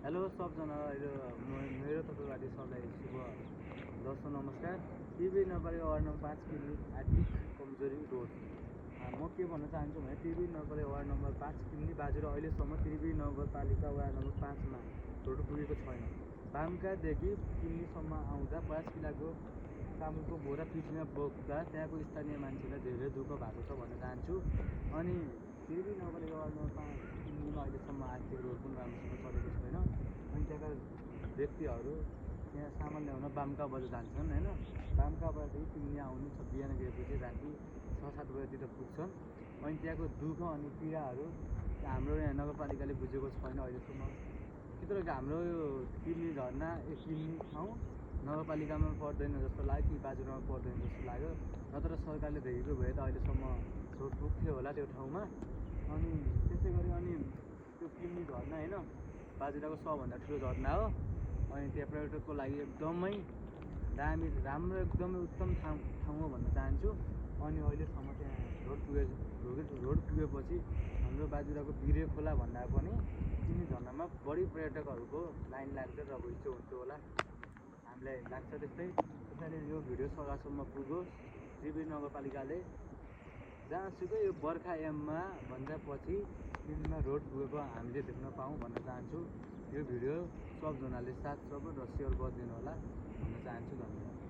Hello सबजना मेरो तपाईँबाट सबलाई शुभ दर्शन नमस्कार। टिभी नगरेको वार्ड नम्बर 5 किन्नी आर्थिक कमजोरी रोड। म के भन्न चाहन्छु भने टिभी नगरेको वार्ड नम्बर 5 किन्नी बाजुरा अहिलेसम्म टिभी नगरपालिका वार्ड नम्बर 5 मा रोड पुगेको छैन। बामकादेखि किन्नीसम्म आउँदा 50 किलोको कामुको बोरा पिठीमा बोक्दा त्यहाँको स्थानीय मान्छेलाई धेरै दुःख भएको छ भन्न चाहन्छु। अनि टिभी नगरेको वार्ड नम्बर 5 किन्नीमा अहिलेसम्म आर्थिक रोड पनि राम्रोसँग चलेको छैन। अनि त्यहाँका व्यक्तिहरू त्यहाँ सामान ल्याउन बामका बजार जान्छन् होइन। बामकाबाट किन्नी आउनु छ बिहान गएपछि राति 6-7 बजेतिर पुग्छन्। अनि त्यहाँको दुःख अनि पीडाहरू हाम्रो यहाँ नगरपालिकाले बुझेको छैन अहिलेसम्म। कि तर हाम्रो यो किन्नी झर्ना किन्नी ठाउँ नगरपालिकामा पर्दैन जस्तो लाग्यो कि बाजुरामा पर्दैन जस्तो लाग्यो। नत्र सरकारले देखेको भए त अहिलेसम्म रोड पुग्थ्यो होला त्यो ठाउँमा। अनि त्यसै गरी अनि त्यो किन्नी झर्ना होइन बाजुराको सबभन्दा ठुलो झर्ना हो। अनि त्यहाँ पर्यटकको लागि एकदमै दामी राम्रो एकदमै उत्तम ठाउँ हो भन्न चाहन्छु। अनि अहिलेसम्म त्यहाँ रोड पुगेपछि हाम्रो बाजुराको बिरे खोला भन्दा पनि किन्नी झर्नामा बढी पर्यटकहरूको लाइन लाग्दै र घुइँचो हुन्थ्यो होला, हामीलाई लाग्छ त्यस्तै। त्यसैले यो भिडियो सकासम्म पुगोस्। टिभी नगरपालिकाले जहाँसुकै यो बर्खा याममा भन्दा पछि किन्नीमा रोड पुगेको हामीले देख्न पाऊँ भन्न चाहन्छु। यो भिडियो सबजनाले साथ सपोर्ट र सेयर गरिदिनु होला भन्न चाहन्छु। धन्यवाद।